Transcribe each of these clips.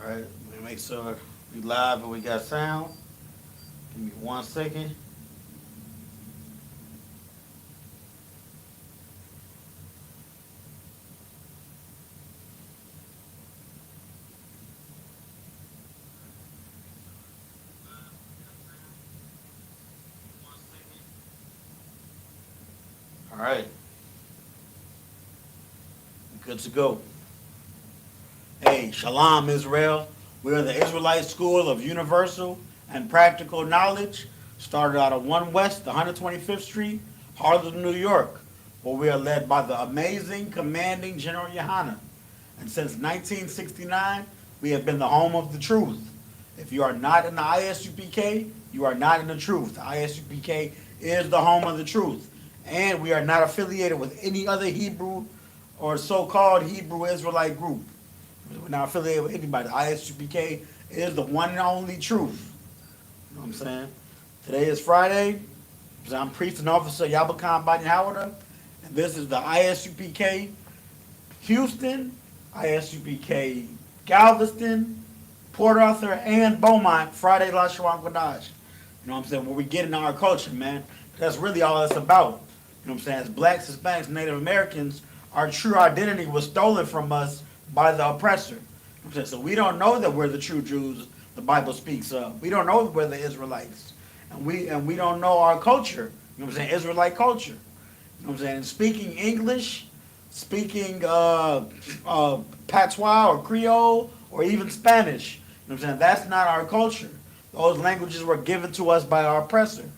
Alright, we make sure we live and we got sound. Give me 1 second. Alright, good to go. Hey, Shalom Israel. We are the Israelite School of Universal and Practical Knowledge, started out of 1 West, 125th Street, Harlem, New York, where we are led by the amazing, commanding General YAHANNA. And since 1969, we have been the home of the truth. If you are not in the I.S.U.P.K, you are not in the truth. The I.S.U.P.K is the home of the truth. And we are not affiliated with any other Hebrew or so-called Hebrew Israelite group. We're not affiliated with anybody. The I.S.U.P.K is the one and only truth. You know what I'm saying? Today is Friday. I'm Priest and Officer YAHANNA, and this is the I.S.U.P.K Houston, I.S.U.P.K Galveston, Port Arthur, and Beaumont Friday Lashawan Qadash. You know what I'm saying? Where we get into our culture, man. That's really all it's about. You know what I'm saying? As blacks, Hispanics, Native Americans, our true identity was stolen from us by the oppressor. You know what I'm saying? So we don't know that we're the true Jews the Bible speaks of. We don't know that we're the Israelites. And we don't know our culture. You know what I'm saying? Israelite culture. You know what I'm saying? Speaking English, speaking Patois or Creole, or even Spanish. You know what I'm saying? That's not our culture. Those languages were given to us by our oppressor. You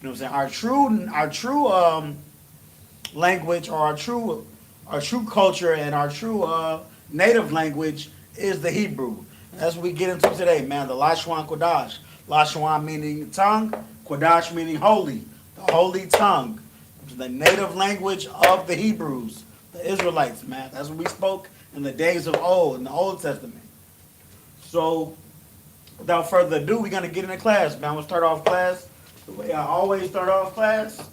know what I'm saying? Our true language, or our true culture, and our true native language is the Hebrew. And that's what we get into today, man. The Lashawan Qadash. Lashawan meaning tongue, Qadash meaning holy, the holy tongue. The native language of the Hebrews, the Israelites, man. That's what we spoke in the days of old, in the Old Testament. So, without further ado, we're going to get into class, man. I'm going to start off class the way I always start off class.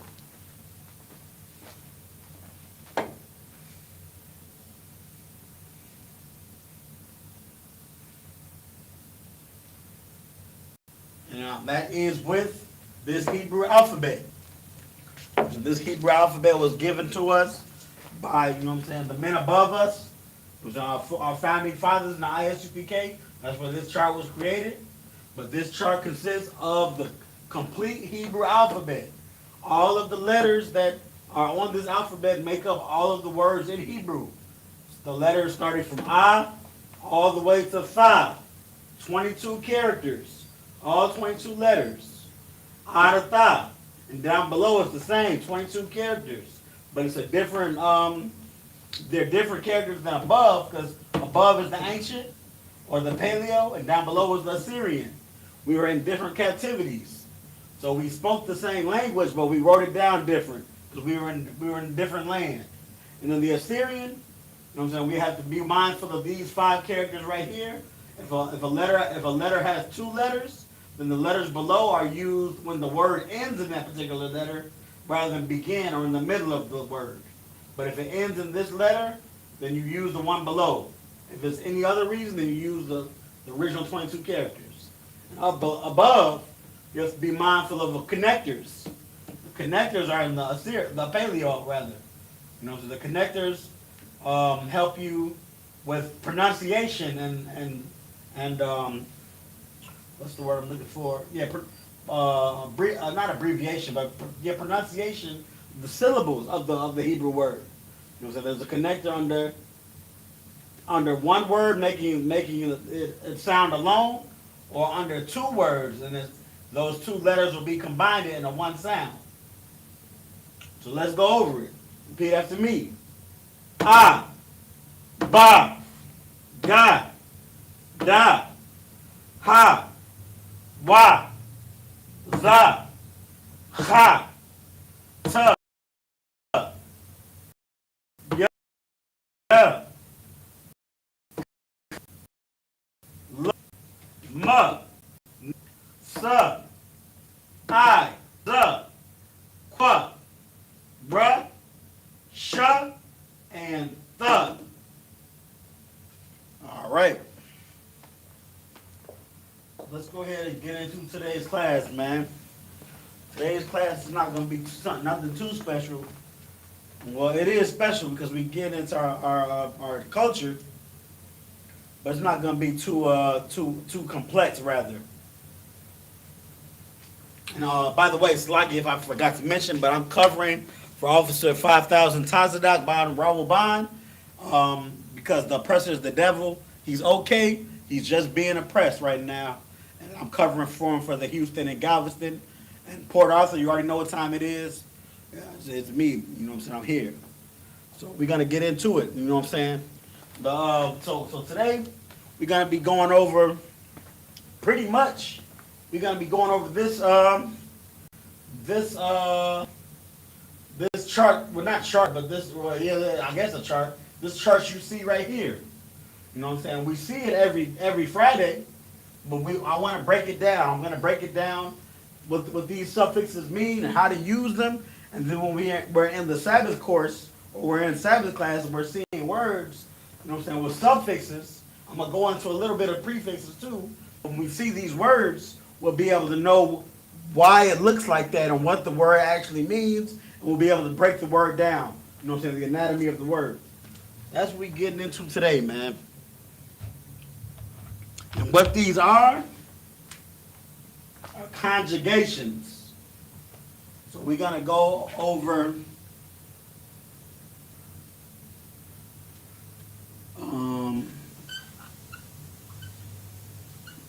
And that is with this Hebrew alphabet. So this Hebrew alphabet was given to us by, you know what I'm saying, the men above us. It was our founding fathers in the I.S.U.P.K. That's where this chart was created. But this chart consists of the complete Hebrew alphabet. All of the letters that are on this alphabet make up all of the words in Hebrew. The letters starting from A all the way to Tha. 22 characters. All 22 letters. A to Tha. And down below it's the same, 22 characters. But it's a different, they're different characters than above, because above is the ancient, or the paleo, and down below is the Assyrian. We were in different captivities. So we spoke the same language, but we wrote it down different, because we were in a different land. And then the Assyrian, you know what I'm saying, we have to be mindful of these 5 characters right here. If a letter has 2 letters, then the letters below are used when the word ends in that particular letter rather than begin or in the middle of the word. But if it ends in this letter, then you use the one below. If it's any other reason, then you use the original 22 characters. And above, you have to be mindful of the connectors. The connectors are in the paleo, rather. You know, so the connectors help you with pronunciation and what's the word I'm looking for? Yeah, not abbreviation, but pronunciation, the syllables of the Hebrew word. You know, so there's a connector under one word, making it sound alone, or under 2 words, and those 2 letters will be combined into one sound. So let's go over it. Repeat after me. A, ba, ga, da, ha, wa, za, cha, ta, ya, la, ma, sa, I, za, qua, bra, sha, and the. All right. let's go ahead and get into today's class, man. Today's class is not going to be nothing too special. Well, it is special because we get into our culture, but it's not going to be too complex, rather. And by the way, Sluggy, if I forgot to mention, but I'm covering for Officer 5000 Tazadak Ban Raul Ban, because the oppressor is the devil. He's okay. He's just being oppressed right now. And I'm covering for him for the Houston and Galveston. And Port Arthur, you already know what time it is. Yeah, it's me, you know what I'm saying? I'm here. So we're going to get into it, you know what I'm saying? So today, we're going to be going over, pretty much, we're going to be going over this chart, well not chart, but this, well, yeah, I guess a chart. This chart you see right here. You know what I'm saying? We see it every Friday, but I want to break it down. I'm going to break it down what these suffixes mean and how to use them. And then when we're in the Sabbath course, or we're in Sabbath class, and we're seeing words, you know what I'm saying, with suffixes, I'm going to go into a little bit of prefixes too. When we see these words, we'll be able to know why it looks like that and what the word actually means, and we'll be able to break the word down. You know what I'm saying, the anatomy of the word. That's what we're getting into today, man. And what these are conjugations. So we're going to go over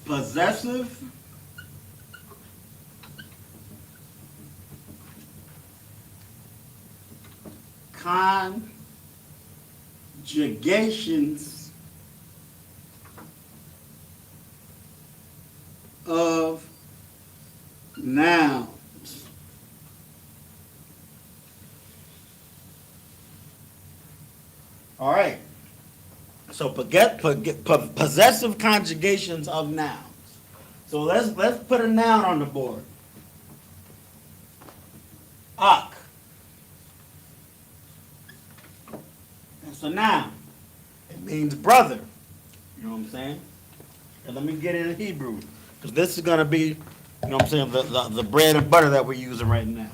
possessive, conjugations of nouns. All right. So possessive conjugations of nouns. So let's put a noun on the board. I.S.U.P.K. It's a noun. It means brother. You know what I'm saying? And let me get into Hebrew, because this is going to be, you know what I'm saying, the bread and butter that we're using right now.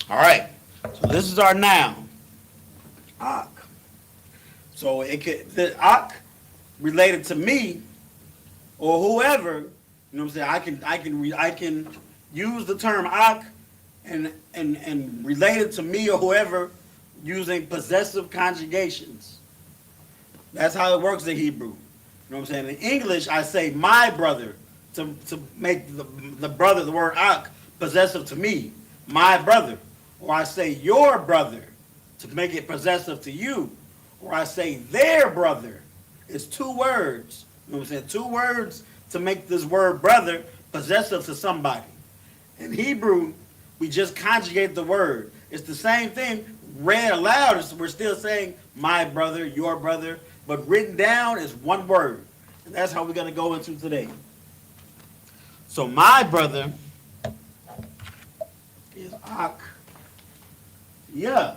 All right, so this is our noun, I.S.U.P.K. So it could, the I.S.U.P.K. related to me or whoever, you know what I'm saying, I can use the term I.S.U.P.K. and relate it to me or whoever using possessive conjugations. That's how it works in Hebrew. You know what I'm saying? In English, I say my brother to make the brother, the word I.S.U.P.K. possessive to me, my brother. Or I say your brother to make it possessive to you. Or I say their brother. It's two words. You know what I'm saying? Two words to make this word brother possessive to somebody. In Hebrew, we just conjugate the word. It's the same thing. Read aloud, we're still saying my brother, your brother. But written down is one word. And that's how we're going to go into today. So my brother is I.S.U.P.K. Yeah.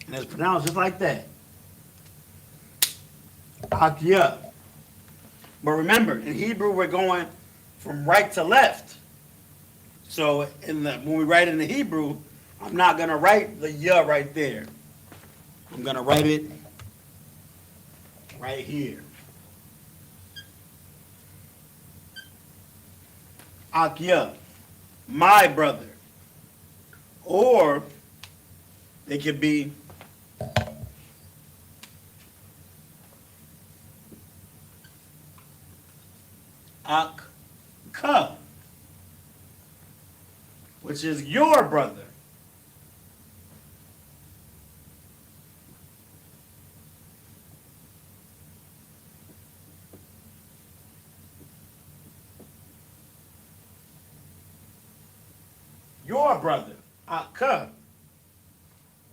And it's pronounced just like that. I.S.U.P.K. But remember, in Hebrew, we're going from right to left. So when we write in the Hebrew, I'm not going to write the ya right there. I'm going to write it right here. I.S.U.P.K. my brother. Or it could be I.S.U.P.K, which is your brother. Your brother, I.S.U.P.K.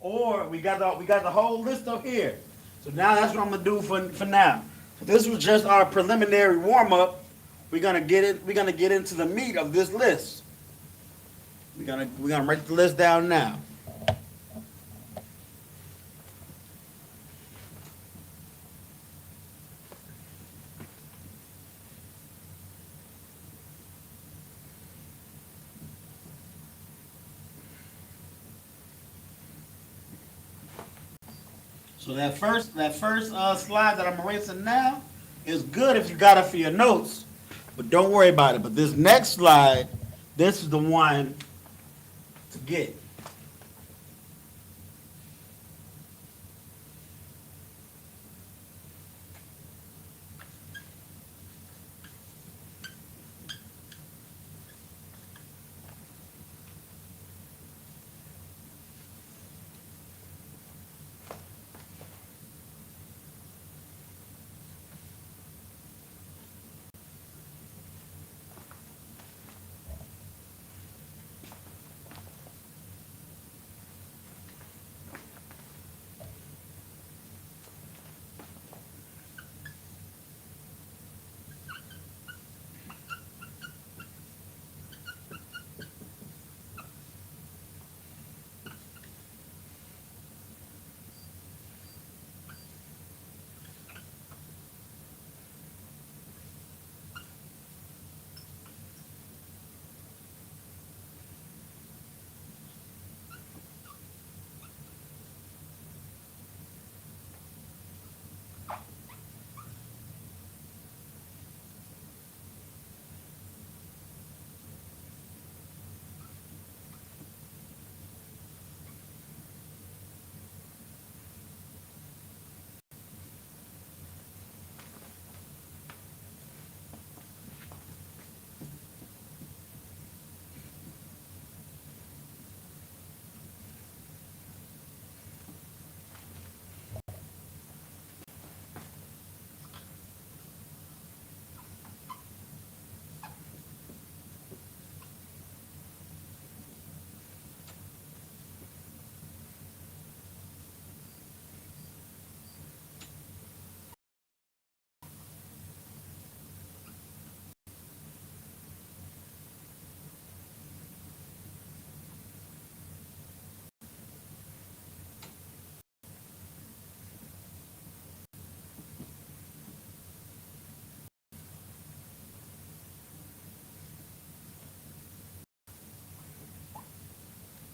Or we got the whole list up here. So now that's what I'm gonna do for now. So this was just our preliminary warm up. We're gonna get into the meat of this list. We're gonna write the list down now. So that first slide that I'm erasing now is good if you got it for your notes, but don't worry about it. But this next slide, this is the one to get.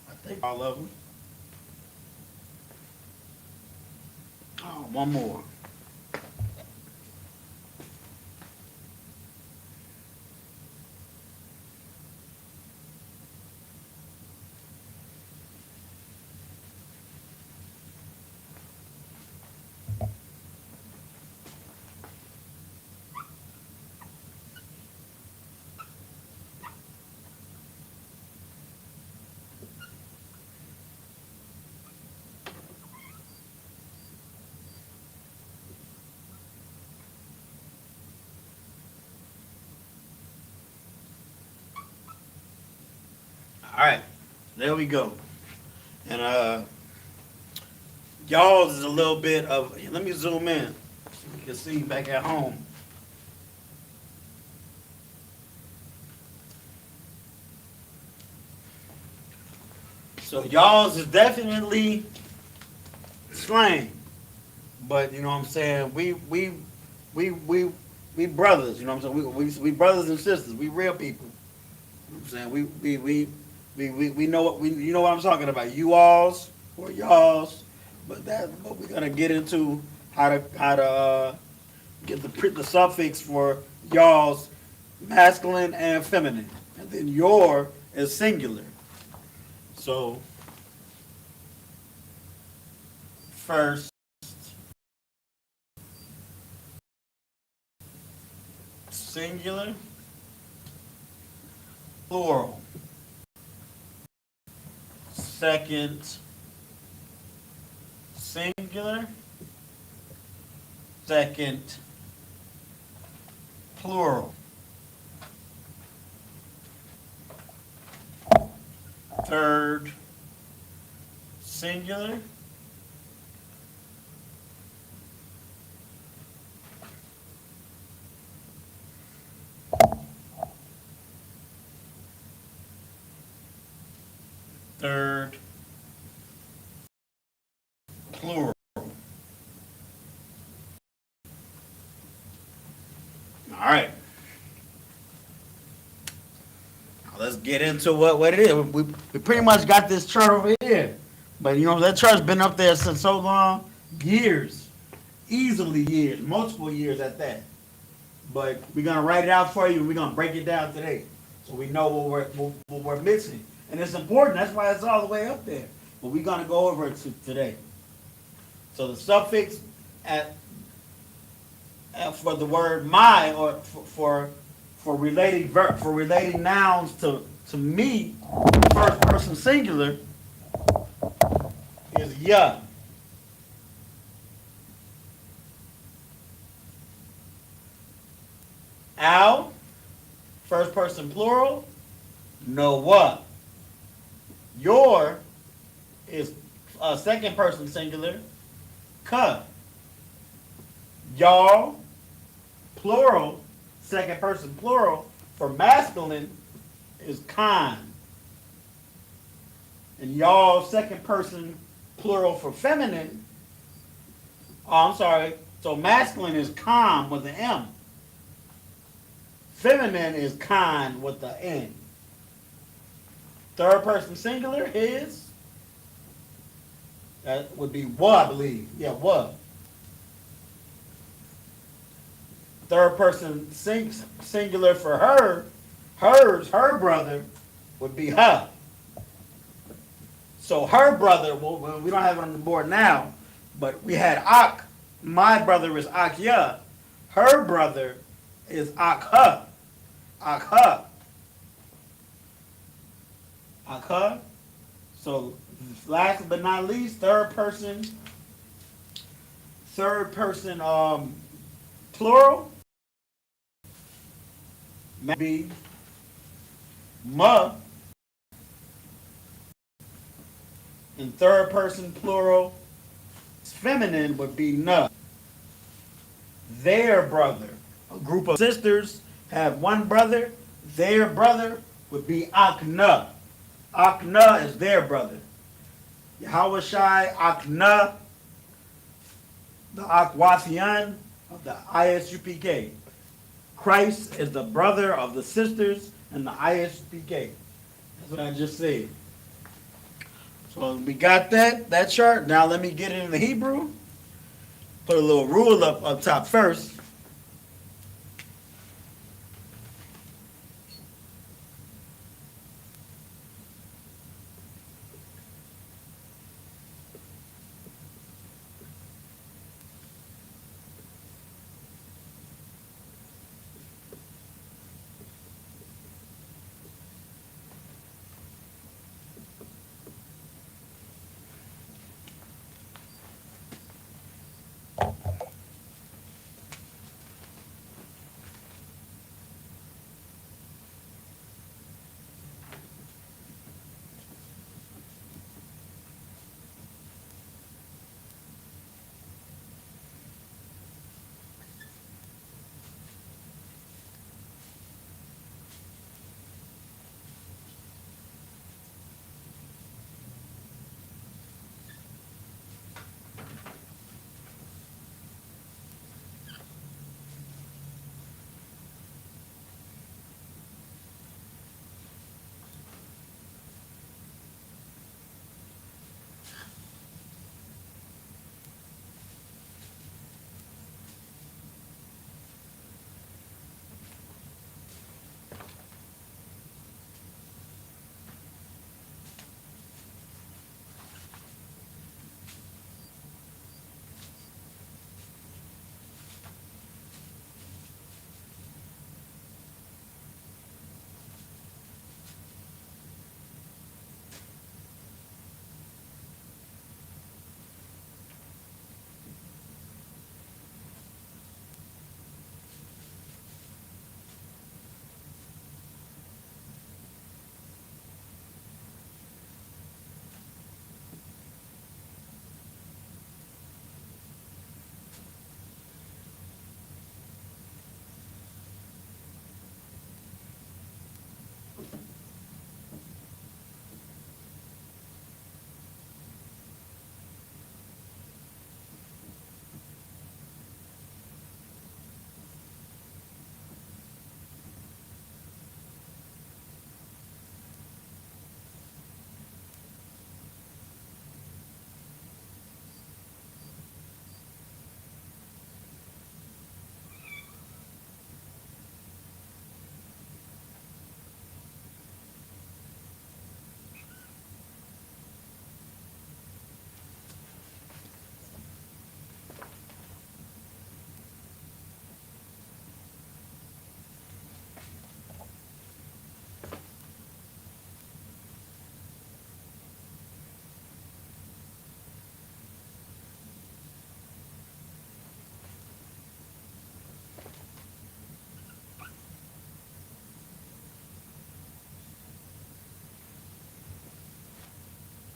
I think all of them. Oh, one more. All right, there we go. And y'all's is a little bit of. Let me zoom in so you can see back at home. So y'all's is definitely slang, but you know what I'm saying. We brothers. You know what I'm saying. We brothers and sisters. We real people. You know what I'm saying. We know what we you know what I'm talking about. You alls or y'alls, but we're gonna get into how to get the suffix for y'all's masculine and feminine, and then your is singular. So first singular, plural. Second singular. Second plural. Third singular. Third plural. All right. Now let's get into what it is. We pretty much got this chart over here. But you know, that chart's been up there since so long. Years. Easily years. Multiple years at that. But we're going to write it out for you and we're going to break it down today. So we know what we're missing. And it's important. That's why it's all the way up there. But we're going to go over it today. So the suffix for the word my, or for relating nouns to me, first person singular, is ya. Al, first person plural, Noah. Your is second person singular, ka. Y'all, plural, second person plural, for masculine is kan. And y'all, second person plural for feminine, so masculine is kan with an M. Feminine is kan with the N. Third person singular is, that would be wa, I believe. Yeah, wa. Third person singular for her, her brother, would be ha. So her brother, well, we don't have it on the board now, but we had Ak. My brother is Akya. Her brother is Akha. Akha. Akha. So last but not least, third person plural, may be ma. And third person plural feminine would be na. Their brother. A group of sisters have one brother. Their brother would be Akna. Akna is their brother. Yahawashi Akna, the Akwathian of the I.S.U.P.K. Christ is the brother of the sisters and the I.S.U.P.K. That's what I just said. So we got that chart. Now let me get into the Hebrew. Put a little rule up top first.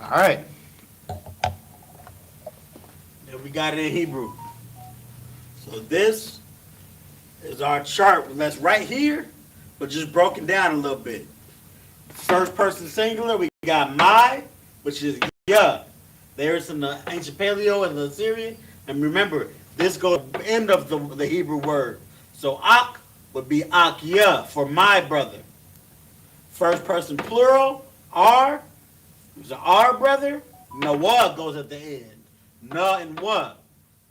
All right. And we got it in Hebrew. So this is our chart that's right here, but just broken down a little bit. First person singular, we got my, which is ya. There's in the ancient Paleo and the Assyrian. And remember, this goes at the end of the Hebrew word. So ak would be ak ya, for my brother. First person plural, our, is our brother. Nawa goes at the end. Na and wa.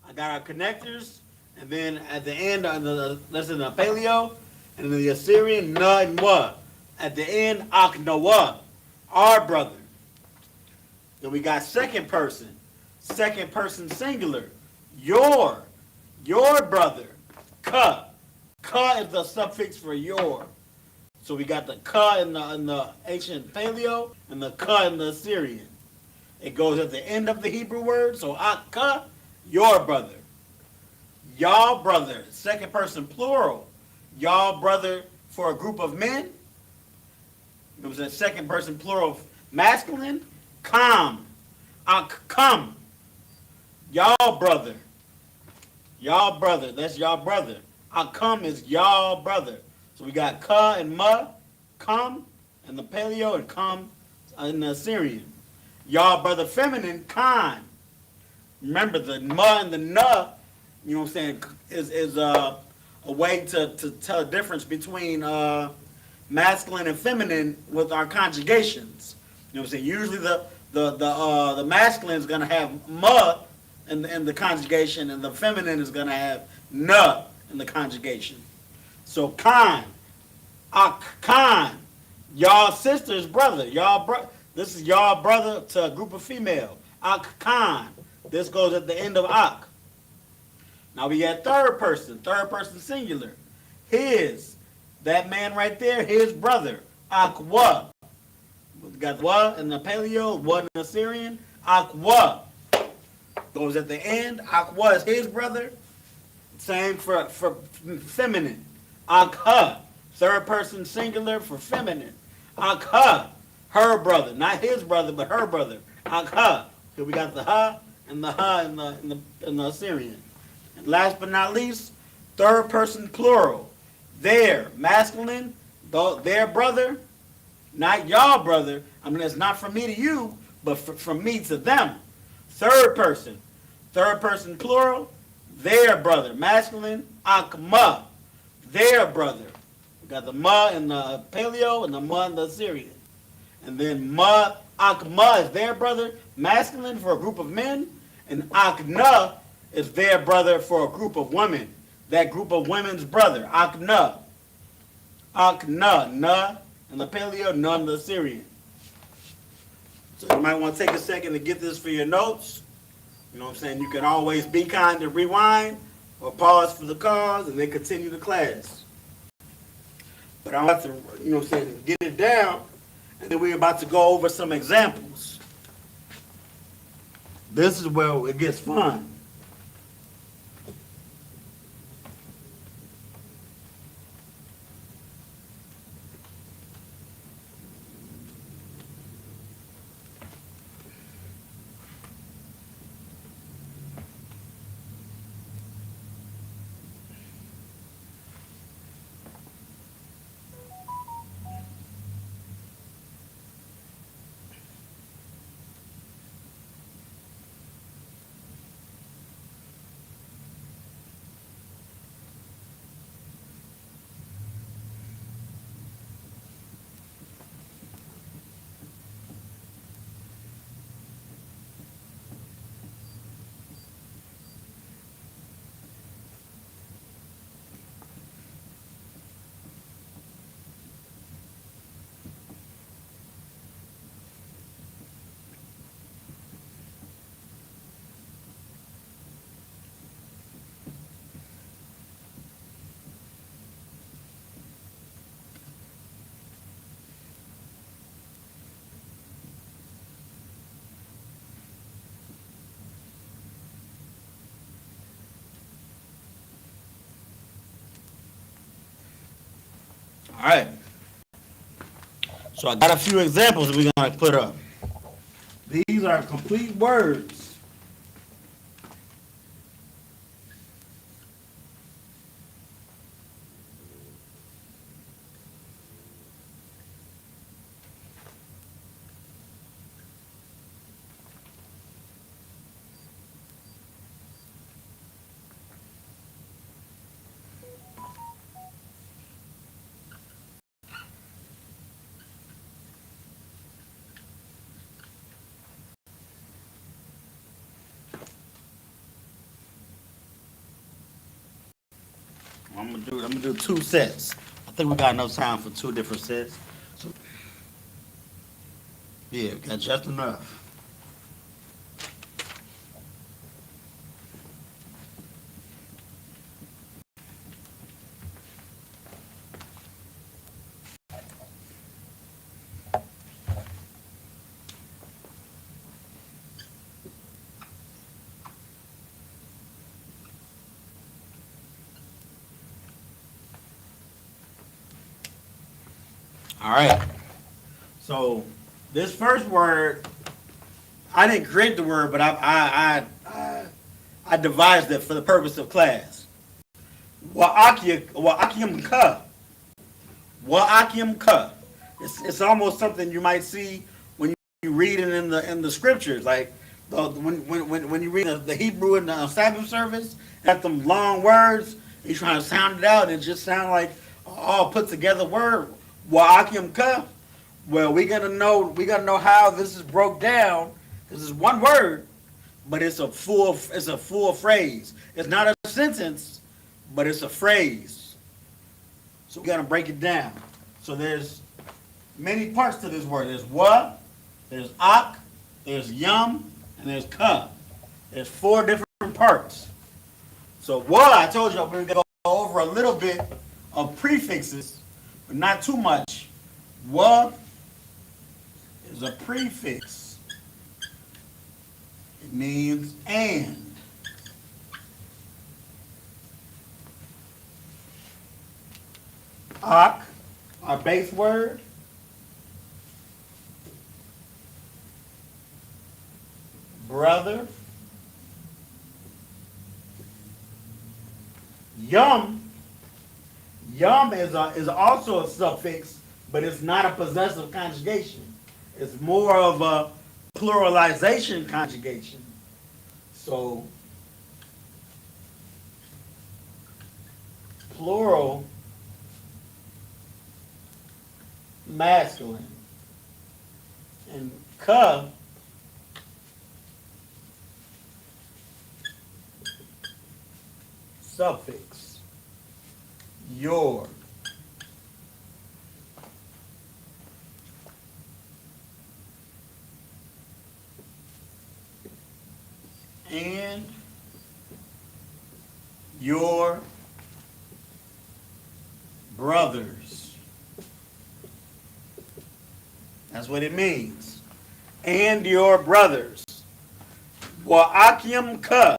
I got our connectors. And then at the end, that's in the Paleo. And in the Assyrian, na and wa. At the end, ak nawa, our brother. Then we got second person singular, your brother, ka. Ka is the suffix for your. So we got the ka in the ancient Paleo and the ka in the Assyrian. It goes at the end of the Hebrew word, so ak ka, your brother. Y'all brother, second person plural. Y'all brother for a group of men. It was a second person plural masculine. Kam. Ak come. Y'all brother. Y'all brother. That's y'all brother. Ak come is y'all brother. So we got ka and ma, come, in the Paleo, and come in the Assyrian. Y'all brother feminine, kan. Remember the ma and the na, you know what I'm saying, is a way to tell a difference between masculine and feminine with our conjugations. You know what I'm saying? Usually the masculine is going to have ma in the conjugation, and the feminine is going to have na in the conjugation. So kan, kan, y'all sister's brother, this is y'all brother to a group of female. Kan, this goes at the end of ak. Now we got third person singular. His, that man right there, his brother. Akwa. We got wa in the Paleo, wa in the Assyrian. Akwa goes at the end. Akwa is his brother. Same for feminine. Akha, third person singular for feminine. Akha, her brother, not his brother, but her brother. Akha. So we got the ha and the ha in the Assyrian. And last but not least, third person plural. Their, masculine, their brother, not y'all brother. I mean, it's not from me to you, but from me to them. Third person plural, their brother, masculine, akma, their brother. We got the ma in the Paleo and the ma in the Assyrian. And then ma, akma is their brother, masculine for a group of men, and akna is their brother for a group of women. That group of women's brother, akna. Akna, na in the Paleo, na in the Assyrian. So you might want to take a second to get this for your notes. You know what I'm saying? You can always be kind to rewind or pause for the cause and then continue the class. But I'm about to, you know what I'm saying, get it down, and then we're about to go over some examples. This is where it gets fun. All right. So I got a few examples we're going to put up. These are complete words. I'm gonna do 2 sets. I think we got enough time for 2 different sets. So yeah, we got just enough. All right. So this first word, I didn't create the word, but I devised it for the purpose of class. Wa'akim ka. It's almost something you might see when you read it in the scriptures, like when you read the Hebrew in the Sabbath service, have them long words. You trying to sound it out, and it just sound like all put together word. Wa'akim ka. Well, we gotta know how this is broke down. This is one word, but it's a full phrase. It's not a sentence, but it's a phrase. So we gotta break it down. So there's many parts to this word. There's wa, there's ak, there's yum, and there's ka. There's 4 different parts. So wa, I told you we're gonna go over a little bit of prefixes, but not too much. Wa is a prefix. It means and. Ak, our base word. Brother. Yum. Yum is also a suffix, but it's not a possessive conjugation. It's more of a pluralization conjugation. So plural masculine. And ka suffix. Your. And your brothers. That's what it means. And your brothers. Wa'akim ka.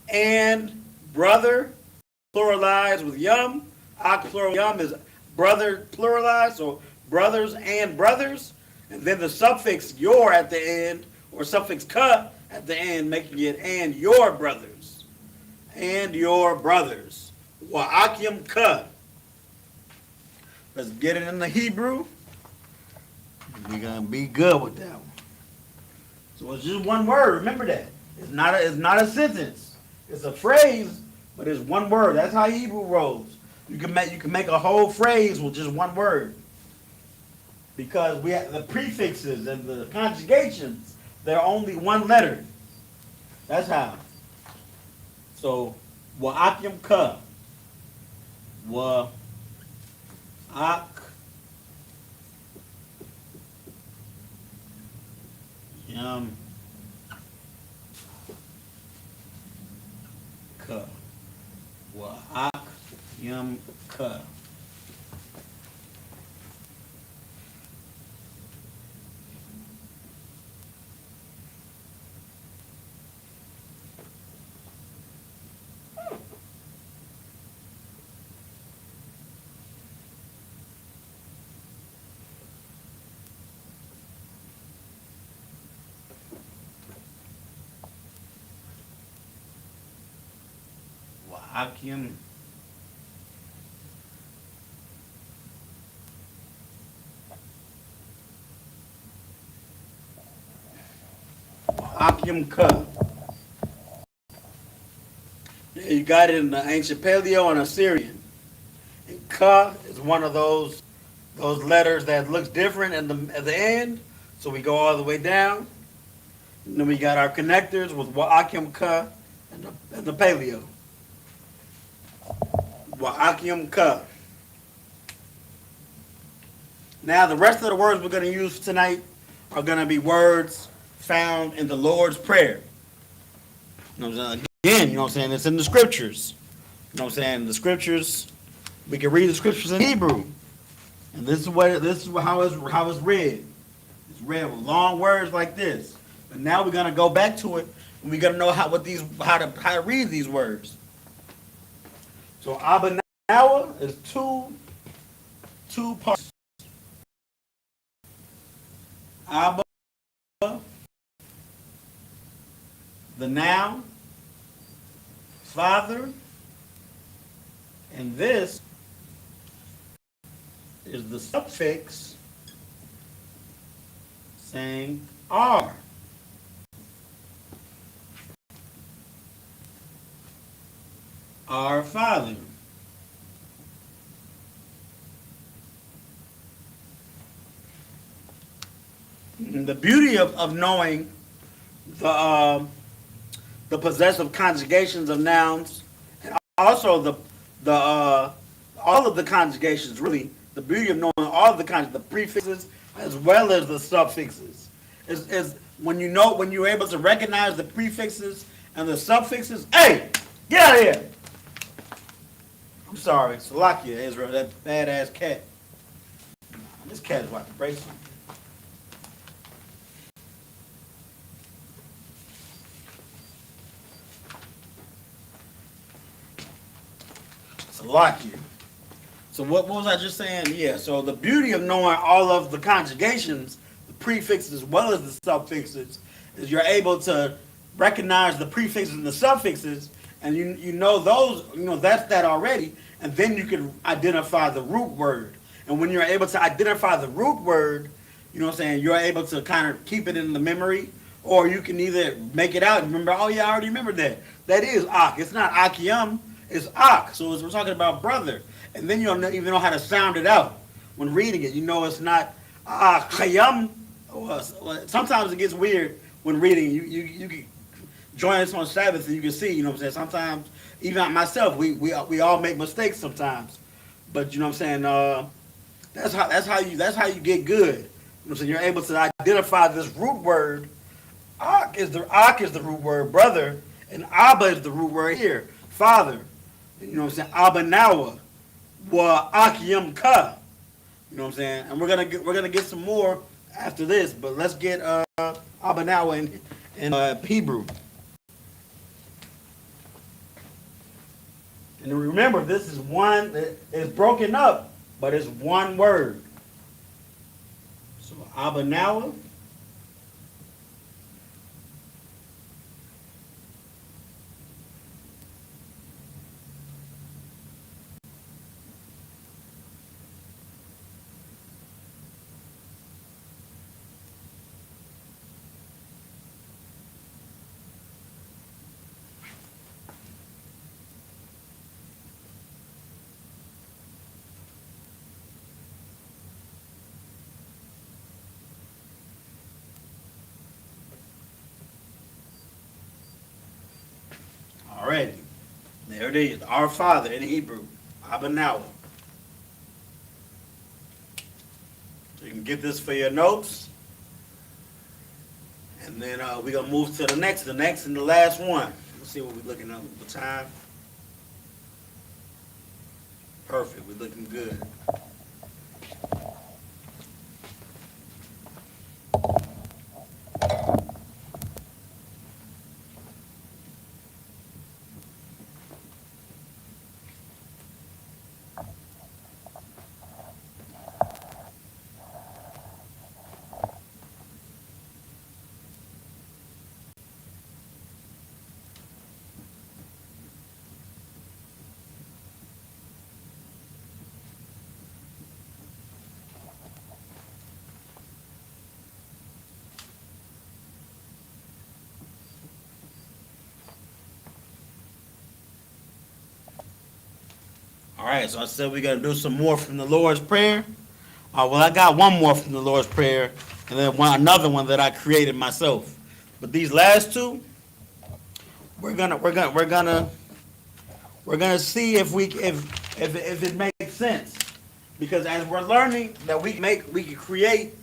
And brother, pluralized with yum. Ak plural yum is brother pluralized, so brothers and brothers. And then the suffix your at the end, or suffix ka at the end, making it and your brothers. And your brothers. Wa'akim ka. Let's get it in the Hebrew. We're gonna be good with that one. So it's just one word. Remember that. It's not a sentence. It's a phrase, but it's one word. That's how Hebrew rolls. You can make a whole phrase with just one word. Because we have the prefixes and the conjugations, they're only one letter. That's how. So wa'akim ka. Wa'ak yum ka. Wa'ak yum ka. Akim. Akim Ka. You got it in the ancient Paleo and Assyrian. And Ka is one of those letters that looks different at the end. So we go all the way down. And then we got our connectors with Wa'akim Ka and the Paleo. Wa'akim Ka. Now the rest of the words we're going to use tonight are going to be words found in the Lord's Prayer. You know what I'm saying? Again, you know what I'm saying? It's in the scriptures. You know what I'm saying? The scriptures, we can read the scriptures in Hebrew. And this is how it's read. It's read with long words like this. But now we're gonna go back to it, and we're gonna know how to read these words. So Abba Nawa is two parts. Abba, the noun, Father, and this is the suffix saying R. Our Father. And the beauty of knowing the possessive conjugations of nouns, and also the all of the conjugations, really, the beauty of knowing all of the prefixes as well as the suffixes is when you're able to recognize the prefixes and the suffixes. Hey, get out of here! I'm sorry, Salakia, Israel, that badass cat. This cat is about to break something. Salakia. So what was I just saying? Yeah, so the beauty of knowing all of the conjugations, the prefixes as well as the suffixes, is you're able to recognize the prefixes and the suffixes, and you know those, that's that already, and then you can identify the root word. And when you're able to identify the root word, you know what I'm saying, you're able to kind of keep it in the memory, or you can either make it out and remember, oh yeah, I already remembered that. That is Ak. It's not Akim, it's Ak. So we're talking about brother. And then you'll even know how to sound it out when reading it. You know it's not Khayam. Sometimes it gets weird when reading. You can join us on Sabbath and you can see, you know what I'm saying? Sometimes, even myself, we all make mistakes sometimes. But you know what I'm saying? That's how you get good. You know what I'm saying? You're able to identify this root word. Ak is the root word, brother, and Abba is the root word here, father. You know what I'm saying? Abba Nawa. Wa Akim Ka. You know what I'm saying? And we're gonna get some more after this, but let's get Abanawa in Hebrew. And remember, this is one that is broken up, but it's one word. So Abanawa. Already. There it is. Our Father in Hebrew. Abanawa. So you can get this for your notes. And then we're going to move to the next and the last one. Let's see what we're looking at with the time. Perfect. We're looking good. All right, so I said we're going to do some more from the Lord's Prayer. Well, I got one more from the Lord's Prayer, and then another one that I created myself. But these last two, we're gonna see if it makes sense. Because as we're learning that we can create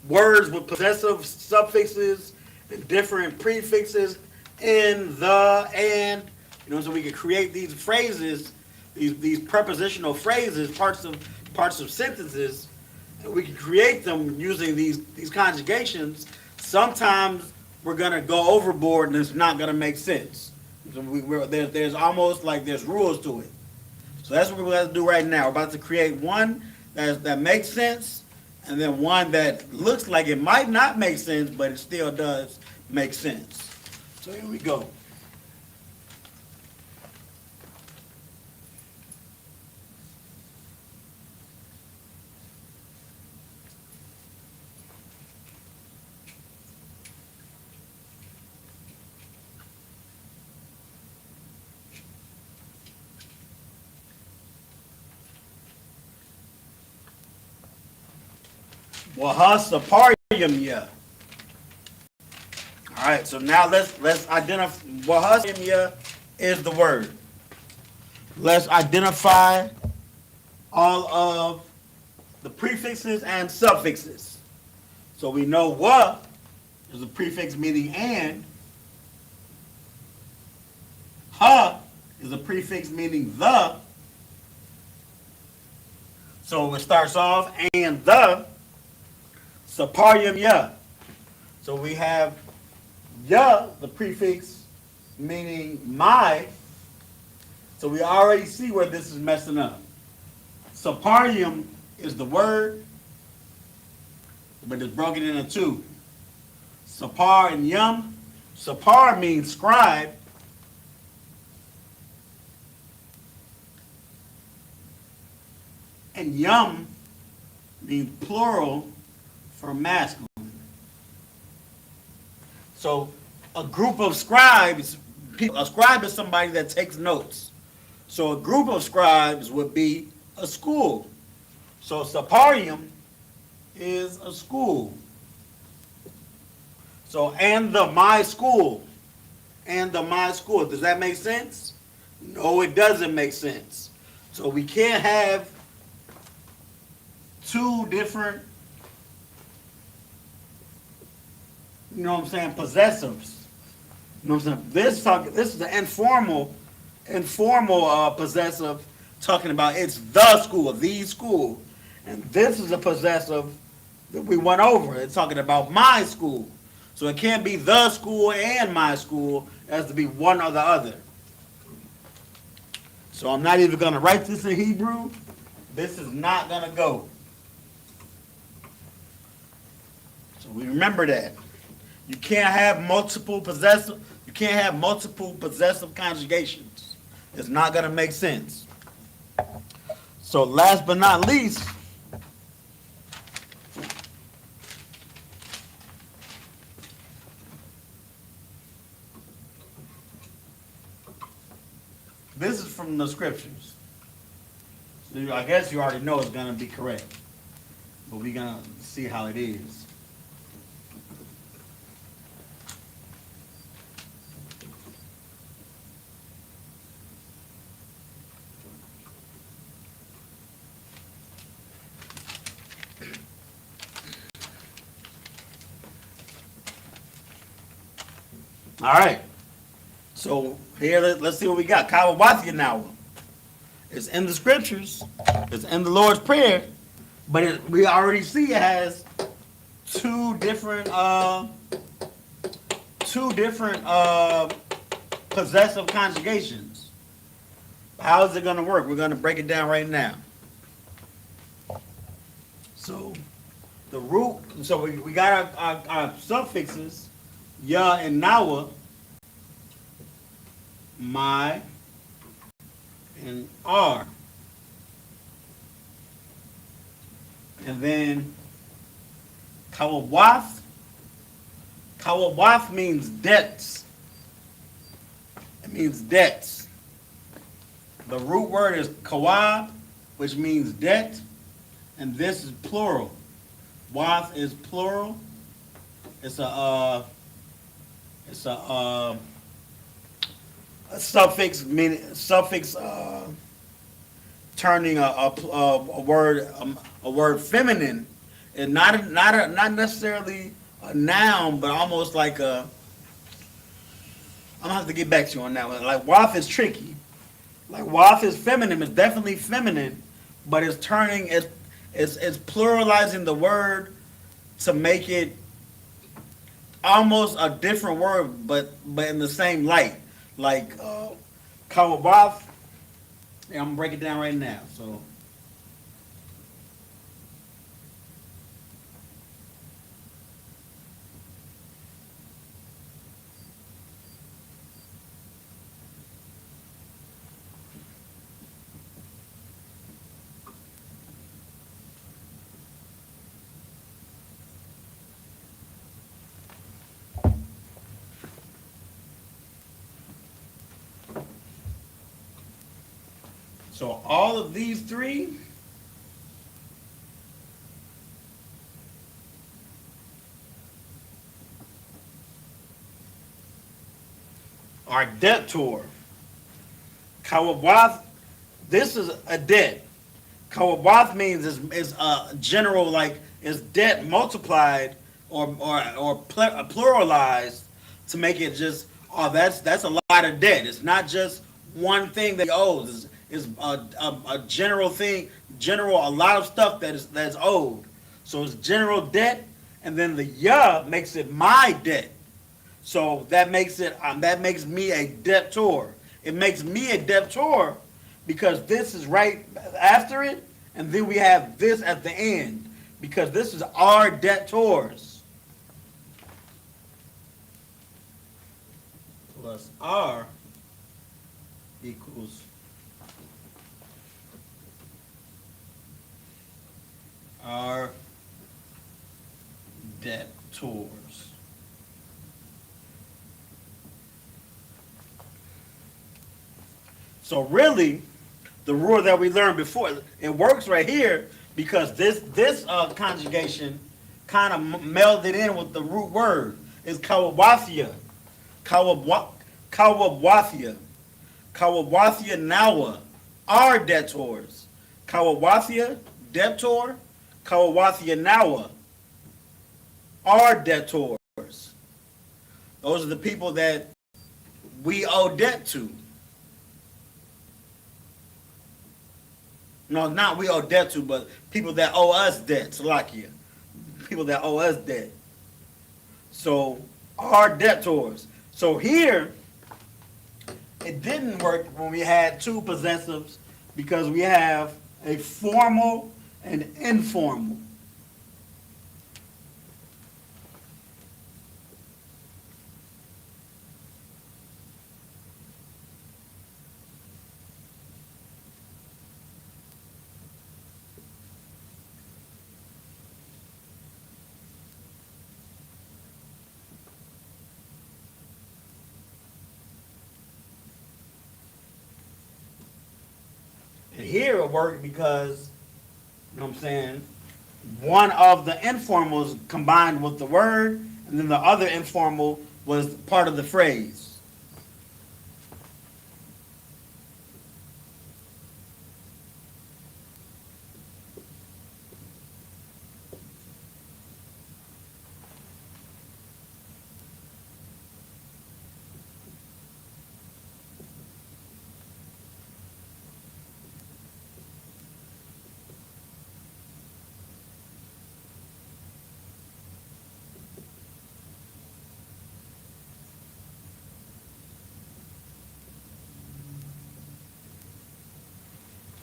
words with possessive suffixes and different prefixes in the and, so we can create these phrases, these prepositional phrases, parts of sentences, and we can create them using these conjugations. Sometimes we're gonna go overboard and it's not gonna make sense. So there's almost like there's rules to it. So that's what we're going to do right now. We're about to create one that makes sense, and then one that looks like it might not make sense, but it still does make sense. So here we go. Wahasaparium. All right, so now let's identify. Wahasaparium is the word. Let's identify all of the prefixes and suffixes. So we know wa is a prefix meaning and. Ha is a prefix meaning the. So it starts off and the. Saparium ya. So we have ya, the prefix meaning my. So we already see where this is messing up. Saparium is the word, but it's broken into two. Sapar and yum. Sapar means scribe. And yum means plural for masculine. So a group of scribes, a scribe is somebody that takes notes. So a group of scribes would be a school. So Saparium is a school. So and the my school. And the my school. Does that make sense? No, it doesn't make sense. So we can't have two different, possessives. This is the informal possessive, talking about it's the school, the school. And this is a possessive that we went over. It's talking about my school. So it can't be the school and my school. It has to be one or the other. So I'm not even going to write this in Hebrew. This is not going to go. So we remember that. You can't have multiple possessive conjugations. It's not going to make sense. So last but not least, this is from the scriptures. So I guess you already know it's going to be correct. But we're going to see how it is. All right. So here, let's see what we got. Kawawathia now. It's in the scriptures. It's in the Lord's Prayer. But we already see it has two different possessive conjugations. How is it going to work? We're going to break it down right now. So the root. So we got our suffixes, ya and nawa, my, and r. And then kawawath. Kawawath means debts. It means debts. The root word is kawab, which means debt, and this is plural. Wath is plural. It's a suffix turning a word feminine, and not necessarily a noun, but almost like a. I'm gonna have to get back to you on that one. Like wath is tricky. Like wath is feminine. It's definitely feminine, but it's turning it's pluralizing the word to make it almost a different word, but in the same light. Like kawabath. Yeah, I'm gonna break it down right now. So all of these three are debtor. Kawabath, this is a debt. Kawabath means is general, like is debt multiplied or pluralized to make it just, oh, that's a lot of debt. It's not just one thing that he owes. It's a general thing, a lot of stuff that's owed. So it's general debt, and then the ya makes it my debt. So that makes me a debtor. It makes me a debtor because this is right after it, and then we have this at the end because this is our debtors. Plus R equals our debtors. So really, the rule that we learned before, it works right here because this conjugation kind of melded in with the root word. It's kawawathia. Kawawathia. Kawawathia nawa. Our debtors. Kawawathia, debtor. Kawawathia nawa. Our debtors. Those are the people that we owe debt to. No, not we owe debt to, but people that owe us debt, Salakia. People that owe us debt. So, our debtors. So here, it didn't work when we had two possessives because we have a formal and informal. And here it worked because, you know what I'm saying, one of the informals combined with the word, and then the other informal was part of the phrase.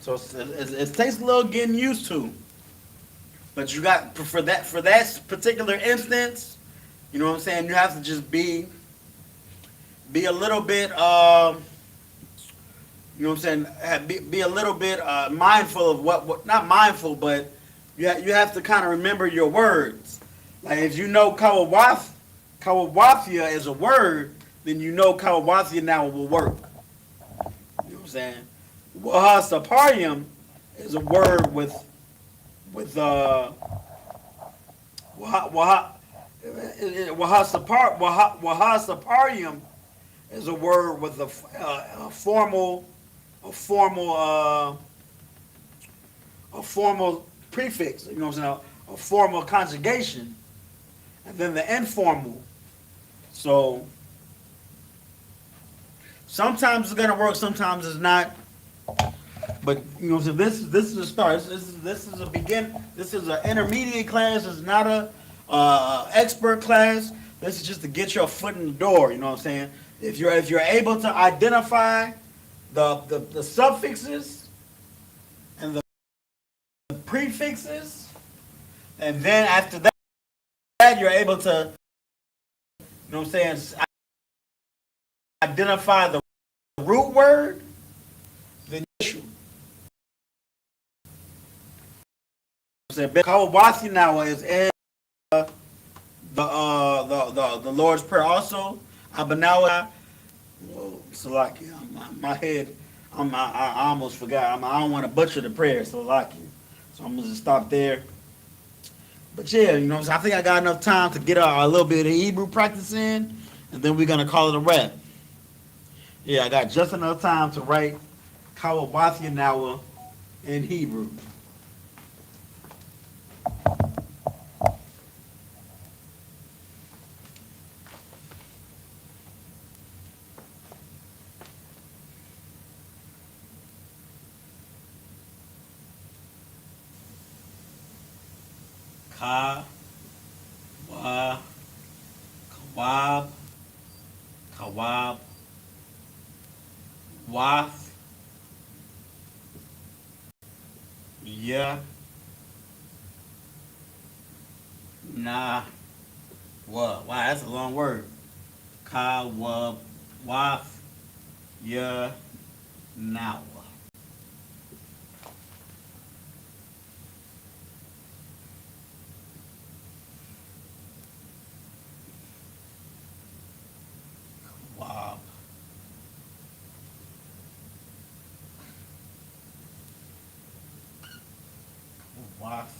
So it takes a little getting used to, but you got for that particular instance, you know what I'm saying. You have to just be a little bit, you know what I'm saying. Be a little bit mindful of what not mindful, but you have to kind of remember your words. Like if you know kawawathia is a word, then you know kawawathia now will work. You know what I'm saying. Wahasaparium is a word with Wahasaparium is a word with a formal a formal a formal prefix. You know what I'm saying? A formal conjugation, and then the informal. So sometimes it's gonna work, sometimes it's not. But you know, so this is a start. This is a begin. This is an intermediate class. It's not a expert class. This is just to get your foot in the door. You know what I'm saying? If you're able to identify the suffixes and the prefixes, and then after that you're able to, you know what I'm saying, identify the root word, then issue. Kawabasi now is in the Lord's Prayer also. Abanawa, Salaki, my head, I almost forgot. I don't want to butcher the prayer, Salaki. So I'm gonna just stop there. But yeah, you know, I think I got enough time to get a little bit of Hebrew practice in, and then we're gonna call it a wrap. Yeah, I got just enough time to write Kawabasi now in Hebrew. Ka, wa, kawab, kawab, wath, ya, na, wa. Wow, that's a long word. Ka, wa, wath, ya, na. Wow. Wath.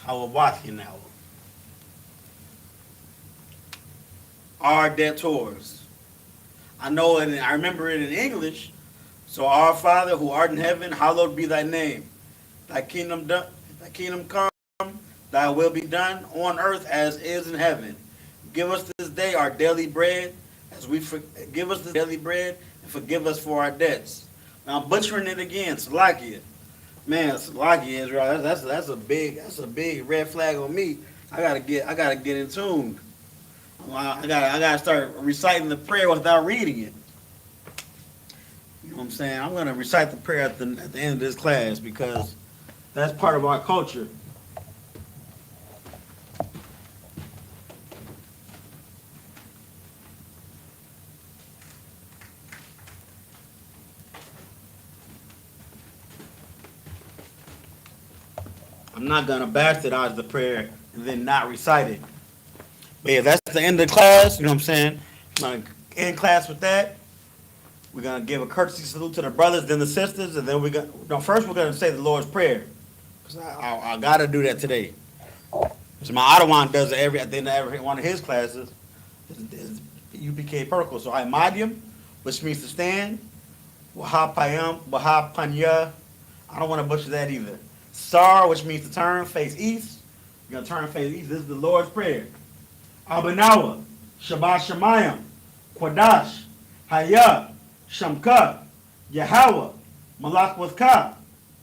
Kawabaki now. Our debtors. I know it. I remember it in English. So, our Father who art in heaven, hallowed be thy name. Thy kingdom come. Thy will be done on earth as is in heaven. Give us this day our daily bread, give us this daily bread, and forgive us for our debts. Now I'm butchering it again. Salakia. Man, Salakia Israel. That's a big red flag on me. I gotta get in tune. I gotta start reciting the prayer without reading it. You know what I'm saying? I'm gonna recite the prayer at the end of this class because that's part of our culture. I'm not gonna bastardize the prayer and then not recite it. But yeah, that's the end of the class. You know what I'm saying? I'm gonna end class with that. We're gonna give a courtesy salute to the brothers, then the sisters, and then first we're gonna say the Lord's Prayer. Cause I gotta do that today. Cause my Ottawa does it at the end of every one of his classes. Is UPK protocol. So I Madium, which means to stand. Wahapayam, Wahapanya. I don't want to butcher that either. Sar, which means to turn, face east. You're going to turn face east. This is the Lord's Prayer. Abanawa, Shabbat Shemayim, Qadash, I.S.U.P.K, Yahweh, Malach Wathka,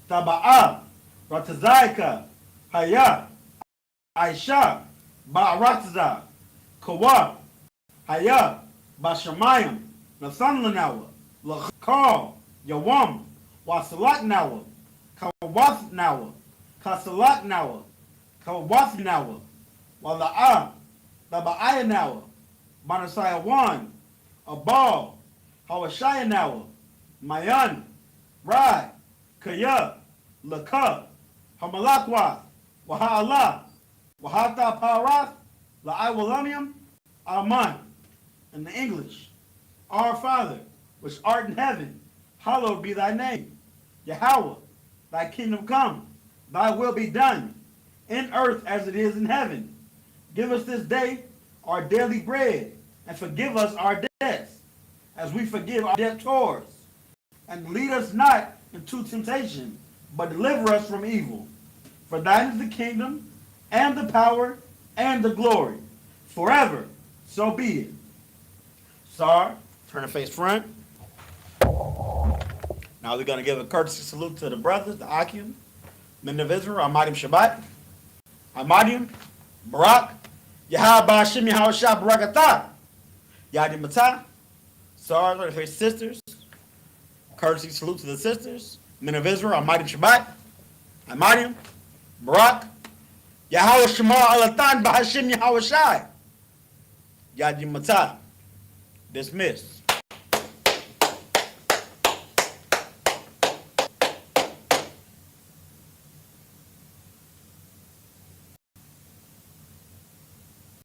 Taba'ah, Ratazayka, Aisha, Ba'aratazah, Kawa, Bashamayim, Nathan Lanawa, Lakal, Yawam, Wasalat Nawa, Kawath Nawa, Kasalat Nawa, Kawath Nawa, Wala'ah, Laba'aya Nawa, Manasaya Wan, Abal, Hawashaya Nawa, Mayan, Rai, Kaya, Laka, Hamalakwath, Waha'Allah, Wahata Parath, La'ai Walamium, Aman, in the English. Our Father, which art in heaven, hallowed be thy name. Yahweh, thy kingdom come, thy will be done, in earth as it is in heaven. Give us this day our daily bread, and forgive us our debts, as we forgive our debtors. And lead us not into temptation, but deliver us from evil. For thine is the kingdom, and the power, and the glory, forever. So be it. Sar, turn and face front. Now we're going to give a courtesy salute to the brothers, the Akim, men of Israel, Amadim Shabbat, Amadim, Barak, Yahab Bashim Yahawashah Barakatah, Yadim Matah. Sar, turn and face sisters. Courtesy salute to the sisters, men of Israel, Amadim Shabbat, Amadim, Barak, Yahweh Shema Alatan Bahashim Yahawashah, Yadim Matah. Dismissed.